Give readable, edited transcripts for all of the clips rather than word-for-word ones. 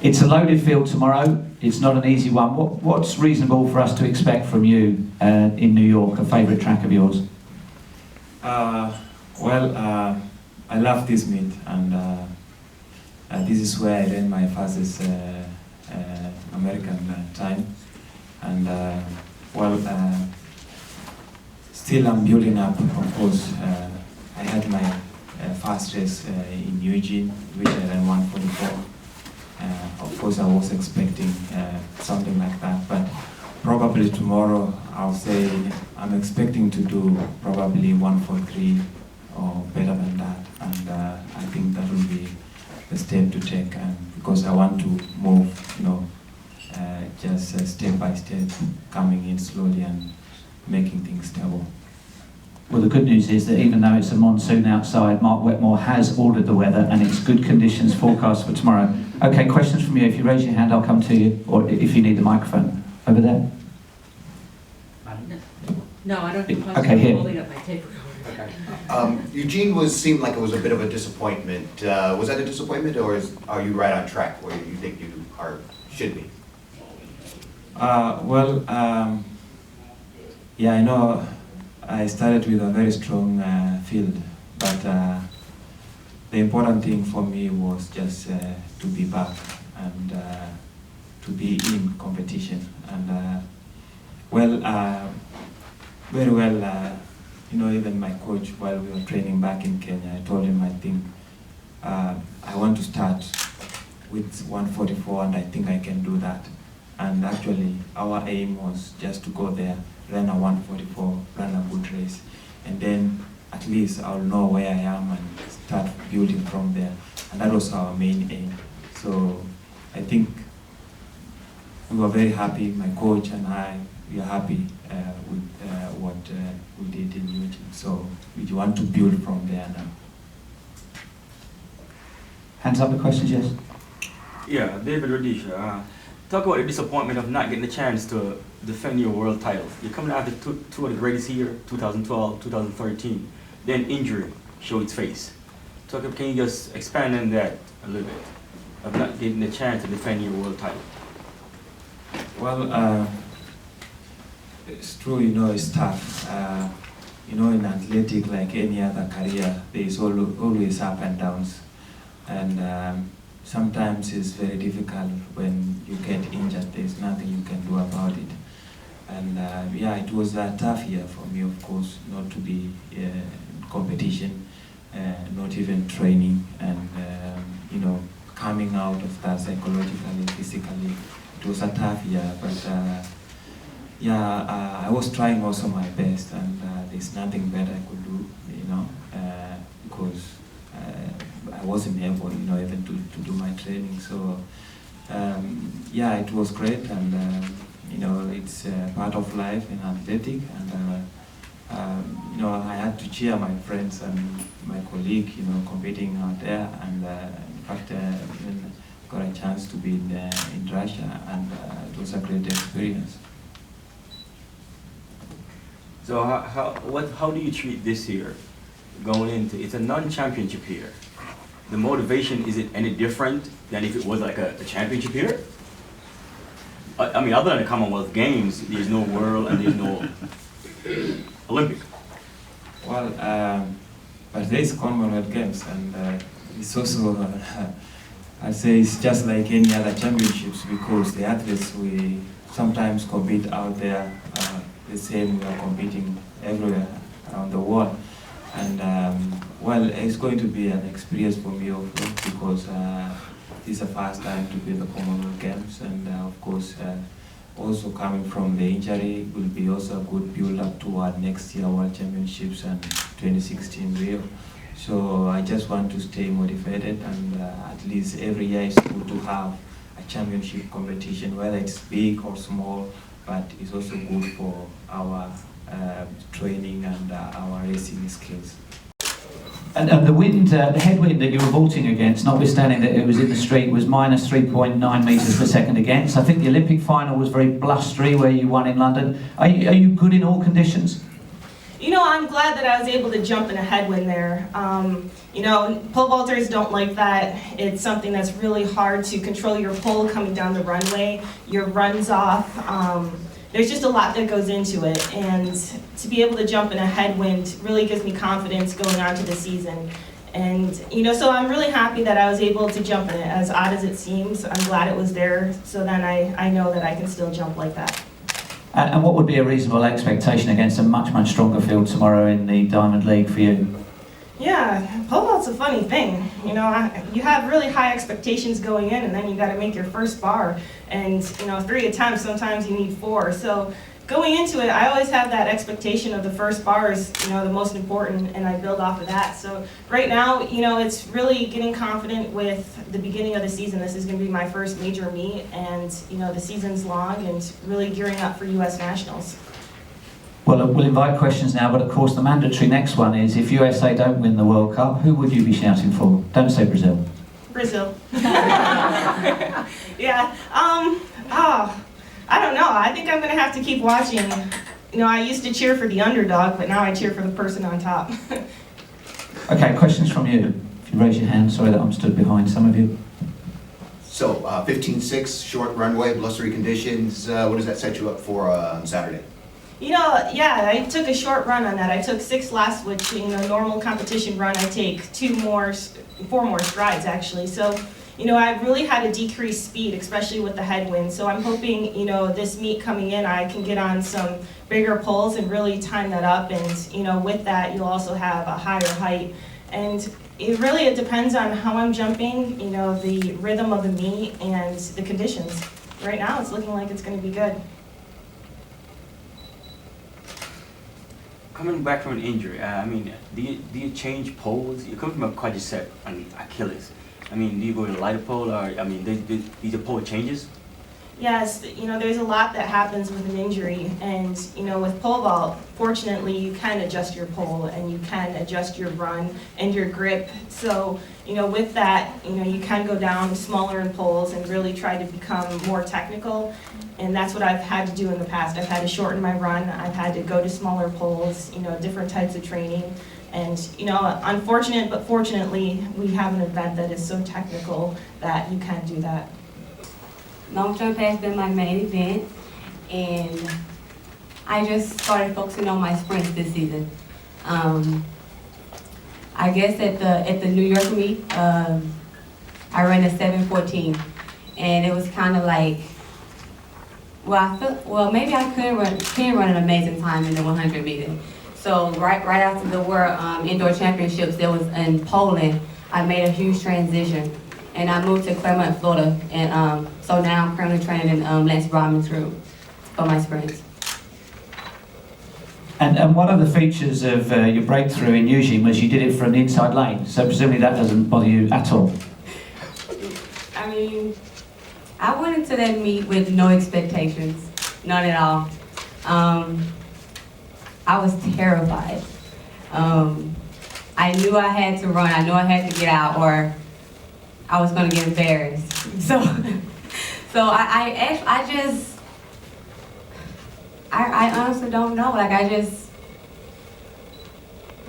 It's a loaded field tomorrow. It's not an easy one. What's reasonable for us to expect from you in New York, a favourite track of yours? I love this meet, and this is where I ran my fastest American time. And still I'm building up, of course. I had my fast race in Eugene, which I ran 1:44. Of course, I was expecting something like that, but probably tomorrow I'll say I'm expecting to do probably 1:43 or better than that, and I think that will be the step to take, because I want to move, just step by step, coming in slowly and making things stable. Well, the good news is that even though it's a monsoon outside, Mark Wetmore has ordered the weather and it's good conditions forecast for tomorrow. Okay, questions from you. If you raise your hand, I'll come to you, or if you need the microphone. Over there. No, I don't think Okay, here. I'm holding up my tape recorder. Eugene seemed like it was a bit of a disappointment. Was that a disappointment, or are you right on track where you think you should be? I know I started with a very strong field, but the important thing for me was just to be back and to be in competition. And very well, even my coach, while we were training back in Kenya, I told him, I think I want to start with 1:44, and I think I can do that. And actually, our aim was just to go there, run a 1:44, run a good race, and then at least I'll know where I am and start building from there. And that was our main aim. So I think we were very happy, my coach and I, we are happy with what we did in Eugene. So we want to build from there now. Hands up the questions, yes? Yeah, David Rhodesia. Talk about the disappointment of not getting the chance to defend your world title. You're coming after two of the greatest here, 2012, 2013. Then injury showed its face. Can you just expand on that a little bit, of not getting the chance to defend your world title? Well, it's true, it's tough. In athletic, like any other career, there is always up and downs. And sometimes it's very difficult when you get injured. There's nothing you can do about it. And it was a tough year for me, of course, not to be in competition, not even training, and coming out of that psychologically, physically. It was a tough year, but I was trying also my best, and there's nothing better I could do, because I wasn't able, even to do my training. So, it was great, and it's part of life in athletic, and I had to cheer my friends and my colleague, competing out there, and in fact, even got a chance to be in Russia, and it was a great experience. So how do you treat this year going into, it's a non-championship year. The motivation, is it any different than if it was like a championship year? I mean, other than the Commonwealth Games, there's no World and there's no Olympic. Well, but there is Commonwealth Games, and it's also, I'd say it's just like any other championships, because the athletes, we sometimes compete out there, the same we are competing everywhere around the world. And it's going to be an experience for me also, because it's the first time to be in the Commonwealth Games, and of course also coming from the injury will be also a good build up toward next year World Championships and 2016 Rio. So I just want to stay motivated, and at least every year it's good to have a championship competition, whether it's big or small, but it's also good for our training and our racing skills. And the wind, the headwind that you were vaulting against, notwithstanding that it was in the street, was minus 3.9 metres per second against. I think the Olympic final was very blustery, where you won in London. Are you good in all conditions? I'm glad that I was able to jump in a headwind there. Pole vaulters don't like that. It's something that's really hard to control your pole coming down the runway. Your run's off. There's just a lot that goes into it, and to be able to jump in a headwind really gives me confidence going on to the season. And so I'm really happy that I was able to jump in it. As odd as it seems, I'm glad it was there, so then I know that I can still jump like that. And what would be a reasonable expectation against a much, much stronger field tomorrow in the Diamond League for you? Yeah, pole vault's a funny thing. You have really high expectations going in, and then you got to make your first bar. And 3 attempts, sometimes you need 4. So going into it, I always have that expectation of the first bar is, the most important, and I build off of that. So right now, it's really getting confident with the beginning of the season. This is going to be my first major meet, and the season's long, and really gearing up for U.S. Nationals. Well, we'll invite questions now, but of course the mandatory next one is, if USA don't win the World Cup, who would you be shouting for? Don't say Brazil. Brazil. Yeah. I don't know. I think I'm going to have to keep watching. I used to cheer for the underdog, but now I cheer for the person on top. Okay, questions from you. If you raise your hand, sorry that I'm stood behind some of you. So 15.6, short runway, blustery conditions, what does that set you up for on Saturday? Yeah, I took a short run on that. I took 6 last, which, normal competition run, I take 4 more strides actually. So, I really had to decrease speed, especially with the headwind. So I'm hoping, this meet coming in, I can get on some bigger poles and really time that up. And, with that, you'll also have a higher height. And it depends on how I'm jumping, the rhythm of the meet and the conditions. Right now, it's looking like it's going to be good. Coming back from an injury, do you change poles? You come from a quadricep and Achilles. Do you go to a lighter pole, or these are pole changes? Yes, there's a lot that happens with an injury, and with pole vault, fortunately, you can adjust your pole and you can adjust your run and your grip. So, with that, you can go down smaller in poles and really try to become more technical. And that's what I've had to do in the past. I've had to shorten my run. I've had to go to smaller poles, different types of training. And, unfortunate, but fortunately, we have an event that is so technical that you can do that. Long jump has been my main event, and I just started focusing on my sprints this season. I guess at the New York meet, I ran a 7:14, and it was kind of like, maybe I can run an amazing time in the 100 meter. So right after the World Indoor Championships that was in Poland, I made a huge transition, and I moved to Claremont, Florida, and so now I'm currently training in Lance Bromman's room for my sprints. And one of the features of your breakthrough in Eugene was you did it from the inside lane, so presumably that doesn't bother you at all. I went into that meet with no expectations, none at all. I was terrified. I knew I had to run, I knew I had to get out, or I was gonna get embarrassed. So I honestly don't know. I just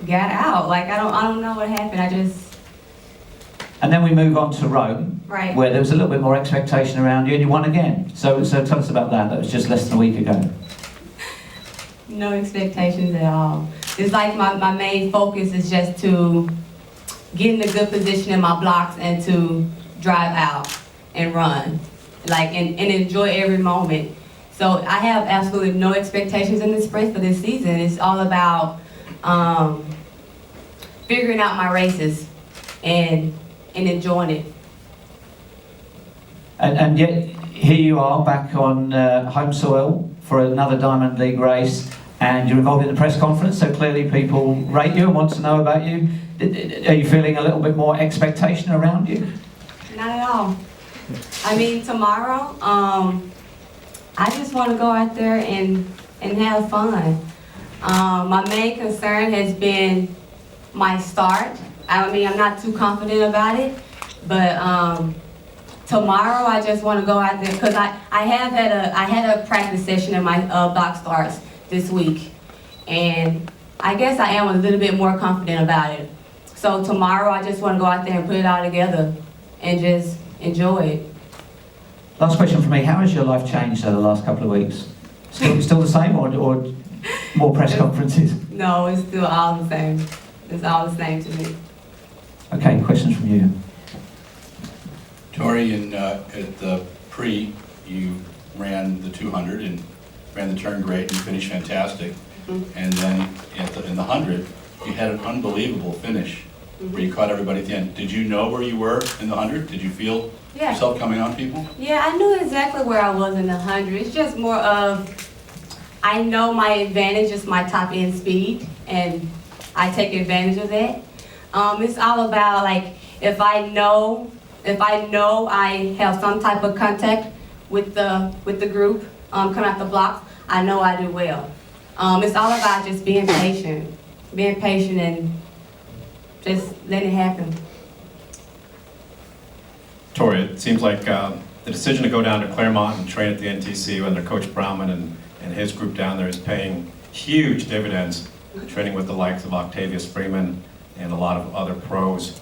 got out. I don't know what happened. And then we move on to Rome, Right. where there was a little bit more expectation around you, and you won again. So tell us about that. That was just less than a week ago. No expectations at all. It's like my main focus is just to get in a good position in my blocks and to drive out and run, and enjoy every moment. So I have absolutely no expectations in the sprint for this season. It's all about figuring out my races and enjoying it. And yet, here you are back on home soil for another Diamond League race, and you're involved in the press conference, so clearly people rate you and want to know about you. Are you feeling a little bit more expectation around you? Not at all. Tomorrow, I just want to go out there and have fun. My main concern has been my start. I'm not too confident about it, but tomorrow I just want to go out there because I had a practice session in my block starts this week, and I guess I am a little bit more confident about it. So tomorrow, I just want to go out there and put it all together and just enjoy it. Last question for me. How has your life changed over the last couple of weeks? Still the same or more press conferences? No, it's still all the same. It's all the same to me. Okay, questions from you. Tori, at the Prix, you ran the 200 and ran the turn great and finished fantastic. And then in the 100, you had an unbelievable finish where you caught everybody at the end. Did you know where you were in the 100? Did you feel yourself coming on people? Yeah, I knew exactly where I was in the 100. It's just more of, I know my advantage is my top end speed, and I take advantage of that. It's all about, like, if I know I have some type of contact with the group coming out the blocks, I know I do well. It's all about just being patient and just letting it happen. Tori, it seems like the decision to go down to Claremont and train at the NTC under Coach Brauman and his group down there is paying huge dividends, training with the likes of Octavius Freeman and a lot of other pros.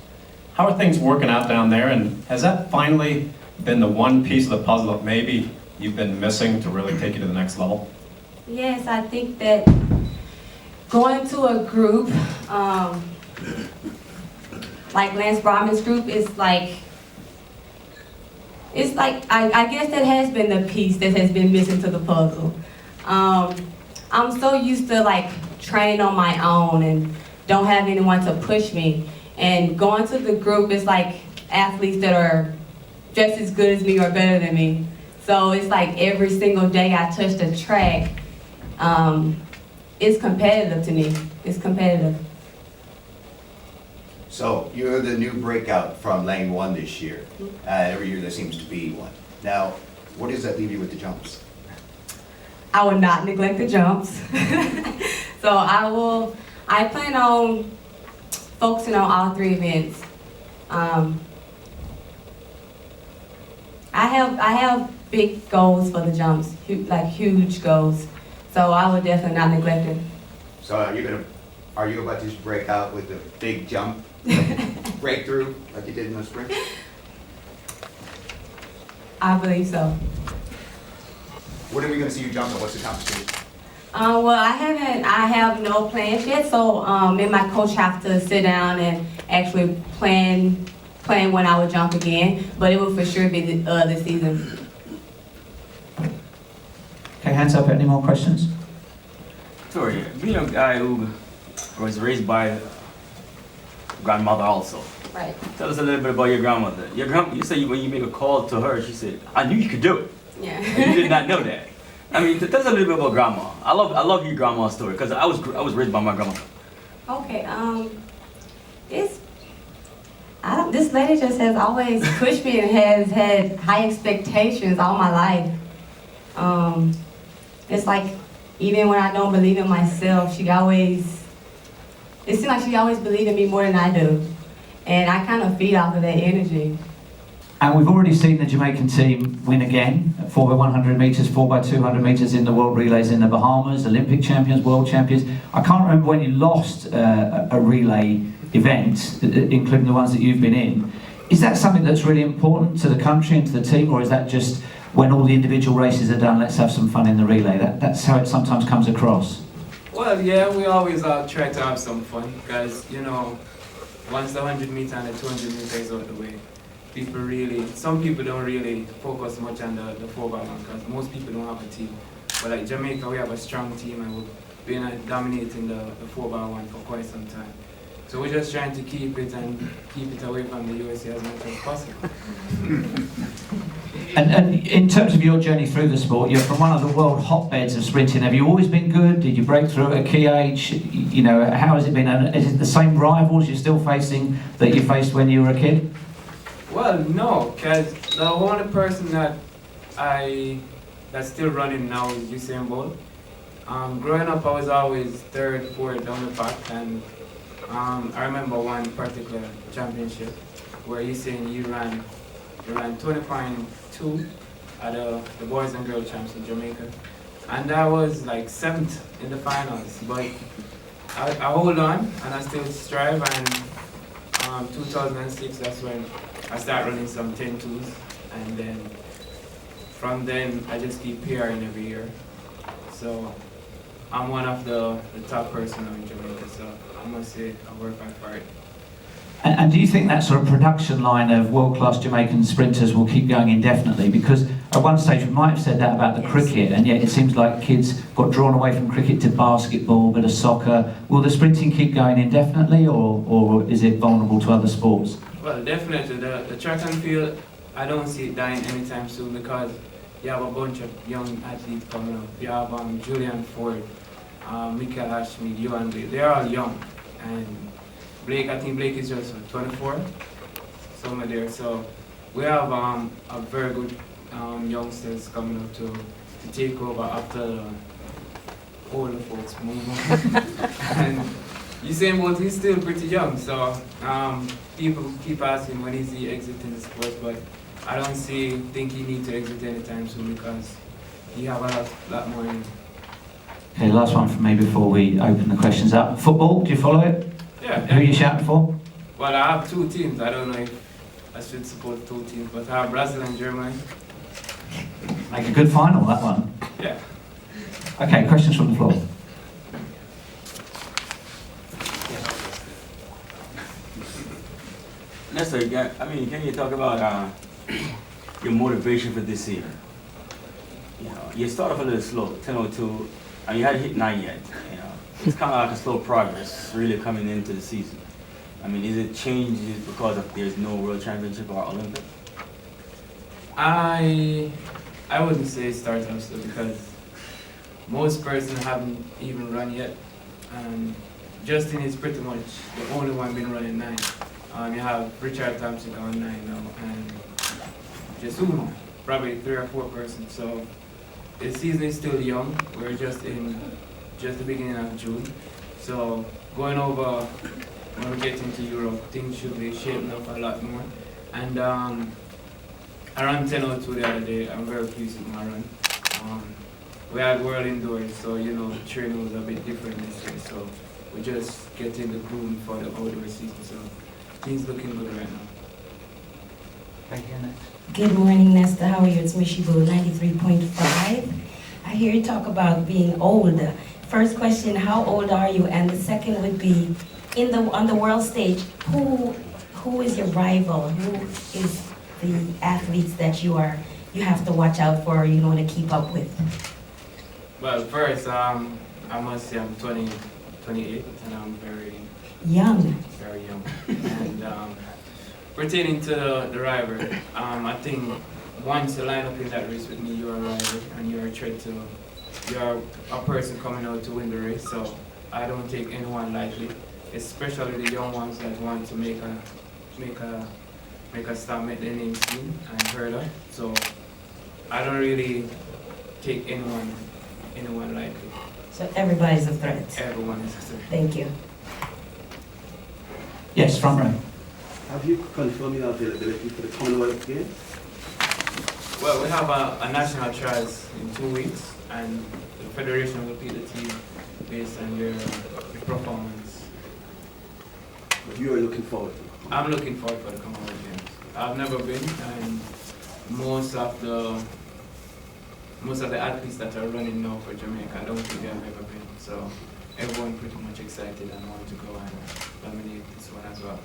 How are things working out down there, and has that finally been the one piece of the puzzle that maybe you've been missing to really take you to the next level? Yes, I think that going to a group like Lance Brauman's group is like, I guess that has been the piece that has been missing to the puzzle. I'm so used to like training on my own and don't have anyone to push me. And going to the group is like athletes that are just as good as me or better than me. So it's like every single day I touch the track, it's competitive to me. It's competitive. So you're the new breakout from lane 1 this year. Every year there seems to be one. Now, what does that leave you with the jumps? I will not neglect the jumps. So I plan on focusing on all 3 events. I have big goals for the jumps, like huge goals. So I will definitely not neglect it. So are you about to just break out with the big jump breakthrough like you did in the spring? I believe so. When are we going to see you jump and what's the competition? Well, I have no plans yet, so me and my coach have to sit down and actually plan when I would jump again, but it will for sure be this season. Okay, hands up. Any more questions? Tori, being a guy who was raised by a grandmother also, Right. tell us a little bit about your grandmother. You said when you made a call to her, she said, "I knew you could do it." Yeah. And you did not know that. I mean, tell us a little bit about grandma. I love your grandma's story because I was raised by my grandma. Okay. This lady just has always pushed me and has had high expectations all my life. It's like even when I don't believe in myself, it seems like she always believes in me more than I do. And I kind of feed off of that energy. And we've already seen the Jamaican team win again, 4x100 metres, 4x200 metres in the World Relays in the Bahamas, Olympic champions, world champions. I can't remember when you lost a relay event, including the ones that you've been in. Is that something that's really important to the country and to the team, or is that just when all the individual races are done, let's have some fun in the relay? That's how it sometimes comes across. Well, yeah, we always try to have some fun because, you know, once the 100 meter and the 200 meter is out of the way, some people don't really focus much on the 4x1 because most people don't have a team. But like Jamaica, we have a strong team and we've been dominating the 4x1 for quite some time. So we're just trying to keep it away from the USA as much as possible. And in terms of your journey through the sport, you're from one of the world hotbeds of sprinting. Have you always been good? Did you break through at a key age? You know, how has it been? And is it the same rivals you're still facing that you faced when you were a kid? Well, no, because the only person that's still running now is Usain Bolt. Growing up, I was always 3rd, 4th down the pack, and I remember one particular championship where you ran 20.2 at the boys and girls champs in Jamaica, and I was like 7th in the finals. But I hold on and I still strive, and 2006, that's when I start running some 10-2s, and then from then I just keep PRing every year. So I'm one of the top person in Jamaica, so I must say I work hard for it. And do you think that sort of production line of world-class Jamaican sprinters will keep going indefinitely? Because at one stage we might have said that about the cricket, and yet it seems like kids got drawn away from cricket to basketball, bit of soccer. Will the sprinting keep going indefinitely, or is it vulnerable to other sports? Well, definitely. The track and field, I don't see it dying anytime soon, because you have a bunch of young athletes coming up. You have Julian Ford, Michael Ashmead, Johan Blake. They're all young. And Blake, I think Blake is just 24, somewhere there. So we have a very good youngsters coming up to take over after the older folks move on. And Usain Bolt, he's still pretty young, so people keep asking when is he exiting the sport, but I don't think he needs to exit anytime soon, because he have a lot more in him. Okay, last one from me before we open the questions up. Football, do you follow it? Yeah. Who are you shouting for? Well, I have two teams. I don't know if I should support two teams, but I have Brazil and Germany. Make a good final, that one. Yeah. Okay, questions from the floor. Nestor, can you talk about your motivation for this year? You know, you started off a little slow, 10:02, and you hadn't hit 9 yet. You know, it's kind of like a slow progress, really coming into the season. I mean, is it changed because of there's no World Championship or Olympic? I wouldn't say it started off slow, because most persons haven't even run yet. Justin is pretty much the only one been running 9. You have Richard Thompson on 9 now, and just probably 3 or 4 persons. So the season is still young. We're just the beginning of June. So going over, when we get into Europe, things should be shaping up a lot more. And I ran 10:02 the other day. I'm very pleased with my run. We had World Indoors, so the training was a bit different this year. So we just getting the groove for the outdoor season. So things looking good right now. Thank you, next. Good morning, Nesta. How are you? It's Mishibu, 93.5. I hear you talk about being old. First question, how old are you? And the second would be, on the world stage, who is your rival? Who is the athletes that you have to watch out for, to keep up with? Well, first, I must say I'm 28, and I'm very young. Very young. And pertaining to the rival, I think once you line up in that race with me, you're a rival, and you're a person coming out to win the race. So I don't take anyone lightly, especially the young ones that want to make a start, make their name seen and heard of. So I don't really take anyone lightly. So everybody's a threat. Everyone is a threat. Thank you. Yes, front row. Have you confirmed your availability for the Commonwealth Games? Well, we have a national trials in 2 weeks, and the federation will pick the team based on their performance. But you are looking forward to it? I'm looking forward for the Commonwealth Games. I've never been, and most of the athletes that are running now for Jamaica, I don't think they have ever been. So everyone pretty much excited and want to go and dominate this one as well.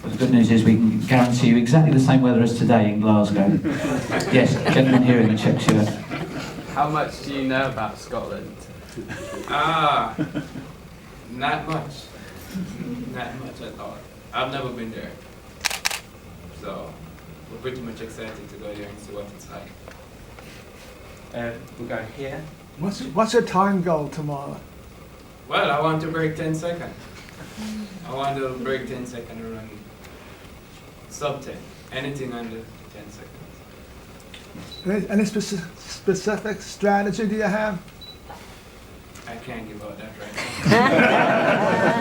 Well, the good news is we can guarantee you exactly the same weather as today in Glasgow. Yes, gentleman here in the check shirt. How much do you know about Scotland? Not much. Not much at all. I've never been there. So we're pretty much excited to go there and see what it's like. We'll go here. What's your time goal tomorrow? Well, I want to break 10 seconds. I want to break 10 seconds and run sub 10. Anything under 10 seconds. Any specific strategy do you have? I can't give out that right now.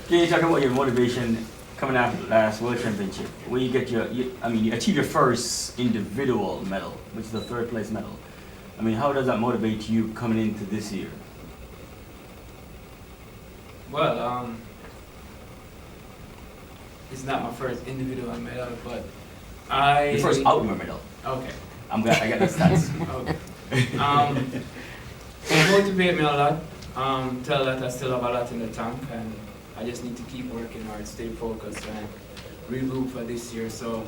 Can you talk about your motivation coming after the last World Championship, where you get you achieve your first individual medal, which is the 3rd place medal. I mean, how does that motivate you coming into this year? Well, it's not my first individual medal, but The first outdoor medal. Okay. I'm glad I got the stats. Okay. Motivate me a lot. Tell that I still have a lot in the tank, and I just need to keep working hard, stay focused, and regroup for this year. So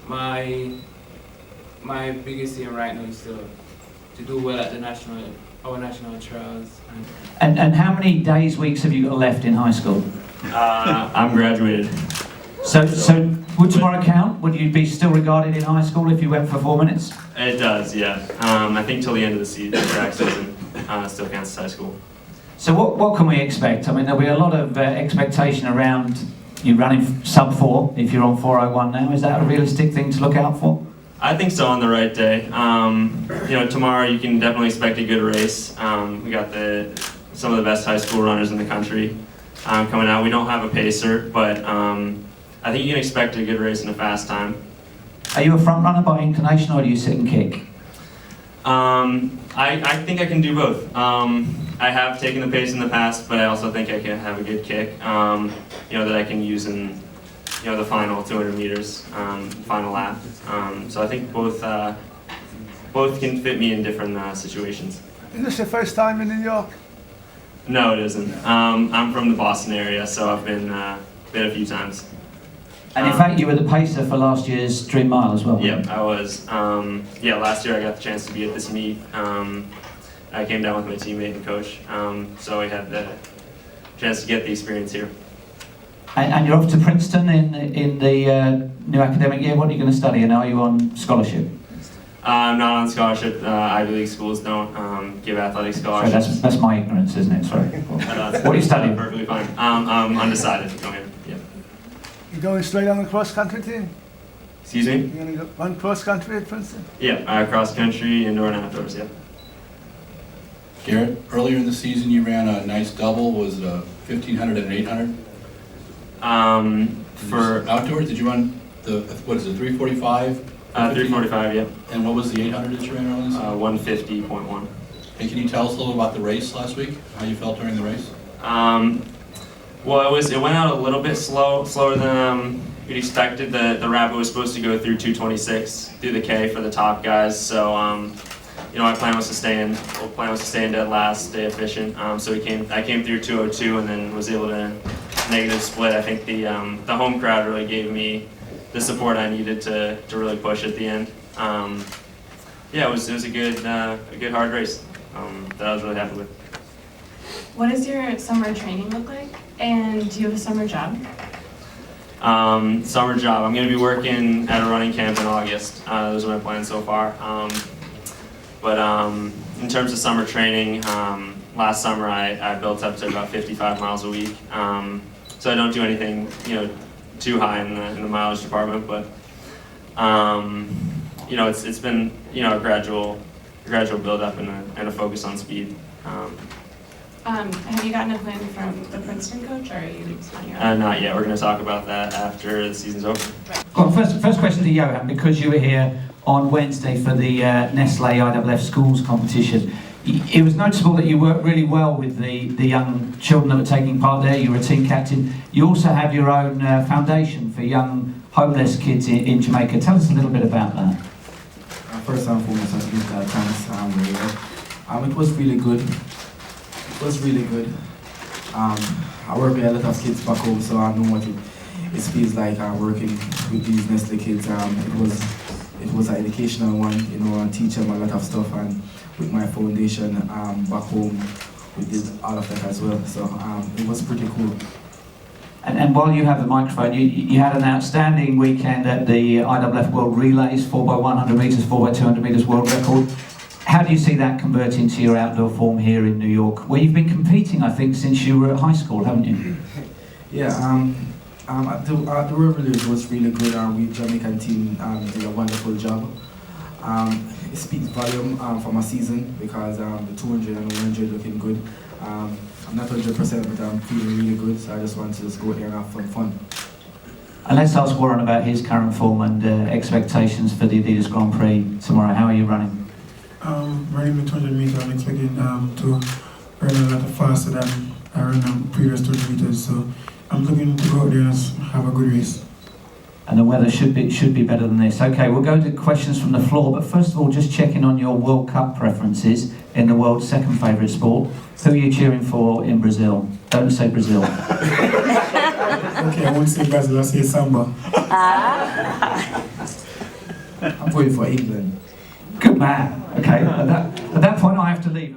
my biggest aim right now is to do well at our national trials. And how many days, weeks have you got left in high school? I'm graduated. So would tomorrow count? Would you be still regarded in high school if you went for 4 minutes? It does, yeah. I think till the end of the season, track season, still counts as high school. So what can we expect? I mean, there'll be a lot of expectation around you running sub 4 if you're on 4:01 now. Is that a realistic thing to look out for? I think so on the right day. Tomorrow you can definitely expect a good race. We got some of the best high school runners in the country coming out. We don't have a pacer, but I think you can expect a good race and a fast time. Are you a front runner by inclination, or do you sit and kick? I think I can do both. I have taken the pace in the past, but I also think I can have a good kick, that I can use in, the final 200 meters, final lap. So I think both can fit me in different situations. Is this your first time in New York? No, it isn't. I'm from the Boston area, so I've been a few times. And in fact, you were the pacer for last year's Dream Mile as well. Yep, I was. Last year I got the chance to be at this meet. I came down with my teammate and coach, so we had the chance to get the experience here. And you're off to Princeton in the new academic year. What are you going to study, and are you on scholarship? I'm not on scholarship. Ivy League schools don't give athletic scholarships. Sorry, that's my ignorance, isn't it? Sorry. What are you studying? Perfectly fine. I'm undecided. Going. Yep. You're going straight on the cross-country team? Excuse me? You're going to run cross-country at Princeton? Yeah, cross country, indoor and outdoors. Yeah. Garrett, earlier in the season you ran a nice double. Was it a 1500 and an 800? For outdoors, did you run the 345? 345, yeah. And what was the 800 that you ran earlier? 150.1. And can you tell us a little about the race last week? How you felt during the race? Well, it went out a little bit slower than we'd expected. The rabbit was supposed to go through 226 through the K for the top guys. So my plan was to stay in dead last, stay efficient. So I came through 202 and then was able to negative split. I think the home crowd really gave me the support I needed to really push at the end. It was a good hard race that I was really happy with. What does your summer training look like? And do you have a summer job? Summer job. I'm going to be working at a running camp in August. Those are my plans so far. But in terms of summer training, last summer I built up to about 55 miles a week. So I don't do anything, too high in the mileage department, but it's been a gradual build up and a focus on speed. Have you gotten a plan from the Princeton coach, or are you on your own? Not yet. We're going to talk about that after the season's over. Well, first question to Johan, because you were here on Wednesday for the Nestle IWF Schools competition. It was noticeable that you worked really well with the young children that were taking part there. You were a team captain. You also have your own foundation for young homeless kids in Jamaica. Tell us a little bit about that. First and foremost, I give that thanks. It was really good. It was really good. I work with a lot of kids back home, so I know what it feels like working with these Nestle kids. It was an educational one, and teach them a lot of stuff. And with my foundation back home, we did all of that as well. So it was pretty cool. And while you have the microphone, you had an outstanding weekend at the IWF World Relays, 4x100 metres, 4x200 metres world record. How do you see that convert into your outdoor form here in New York, where you've been competing, I think, since you were at high school, haven't you? Yeah, the World Relays was really good. We Jamaican team did a wonderful job. It speaks volume for my season because the 200 and 100 looking good. I'm not 100%, but I'm feeling really good, so I just want to go there and have some fun. And let's ask Warren about his current form and expectations for the Adidas Grand Prix tomorrow. How are you running? Running the 200 meter, I'm expecting to run a lot faster than I ran previous 200 meters, so I'm looking to go out there and have a good race. And the weather should be better than this. Okay, we'll go to questions from the floor, but first of all, just checking on your World Cup preferences in the world's second favourite sport. Who are you cheering for in Brazil? Don't say Brazil. Okay, I won't say Brazil, I'll say Samba. I'm going for England. Good man. Okay, at that point I have to leave.